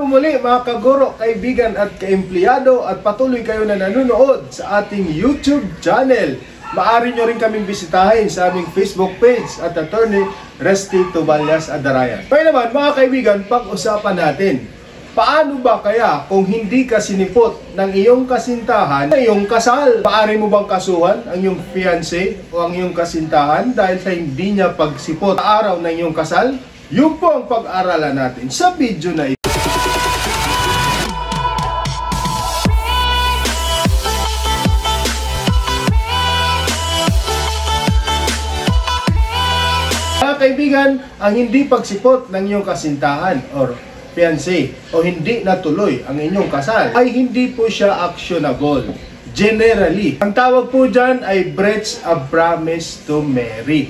po muli mga kaguro, kaibigan at kaempleyado at patuloy kayo na nanonood sa ating YouTube channel. Maaari nyo rin kaming bisitahin sa aming Facebook page at Attorney Resty Toballas Adarayan. Kaya naman mga kaibigan, pag-usapan natin, paano ba kaya kung hindi ka sinipot ng iyong kasintahan na iyong kasal? Maaari mo bang kasuhan ang iyong fiancé o ang iyong kasintahan dahil sa hindi niya pagsipot sa araw ng iyong kasal? Yun po ang pag-aralan natin sa video na ito. Mga kaibigan, ang hindi pagsipot ng iyong kasintahan or fiancé o hindi natuloy ang inyong kasal ay hindi po siya actionable. Generally, ang tawag po dyan ay breach of promise to marry.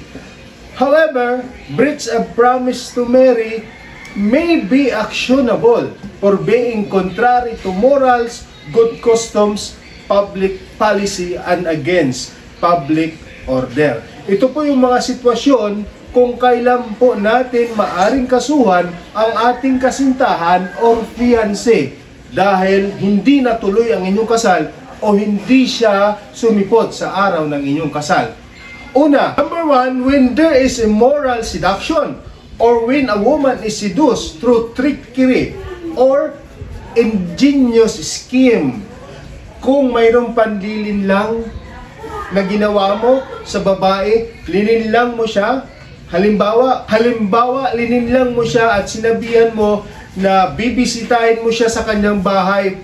However, breach of promise to marry may be actionable for being contrary to morals, good customs, public policy, and against public order. Ito po yung mga sitwasyon kung kailan po natin maaring kasuhan ang ating kasintahan o fiancé dahil hindi natuloy ang inyong kasal o hindi siya sumipot sa araw ng inyong kasal. Una, number one, when there is immoral seduction or when a woman is seduced through trickery or ingenious scheme. Kung mayroong panlilin lang na ginawa mo sa babae, lininlang mo siya. Halimbawa, lininlang mo siya at sinabihan mo na bibisitahin mo siya sa kanyang bahay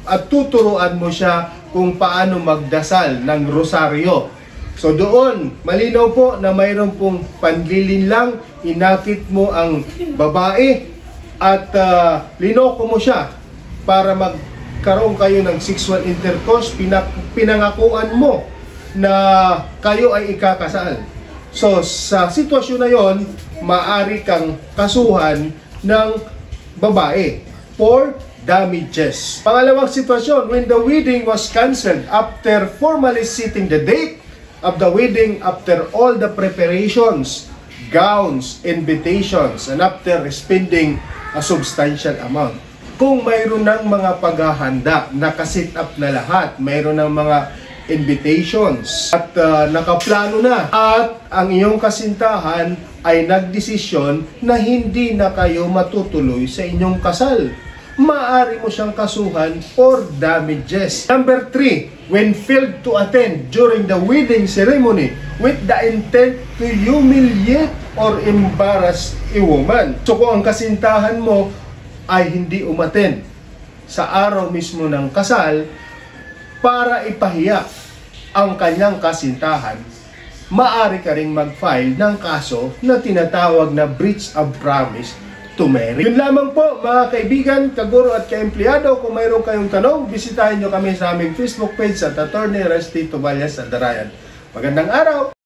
at tuturuan mo siya kung paano magdasal ng rosaryo. So doon, malinaw po na mayroon pong panlilinlang, inakit mo ang babae at linoko mo siya para magkaroon kayo ng sexual intercourse, pinangakuan mo na kayo ay ikakasal. So sa sitwasyon na yon, maaari kang kasuhan ng babae for damages. Pangalawang sitwasyon, when the wedding was cancelled after formally setting the date of the wedding, after all the preparations, gowns, invitations, and after spending a substantial amount. Kung mayroon ng mga paghahanda, nakasit up na lahat, mayroon ng mga invitations at nakaplano na at ang iyong kasintahan ay nagdesisyon na hindi na kayo matutuloy sa inyong kasal, maaari mo siyang kasuhan for damages. Number 3, when failed to attend during the wedding ceremony with the intent to humiliate or embarrass a woman. So kung ang kasintahan mo ay hindi umattend sa araw mismo ng kasal para ipahiya ang kanyang kasintahan, maaari ka ring mag-file ng kaso na tinatawag na breach of promise to marry. Yun lamang po mga kaibigan, kaguro at kaempleyado. Kung mayroon kayong tanong, bisitahin nyo kami sa aming Facebook page at Attorney Resty Toballas Adarayan. Magandang araw!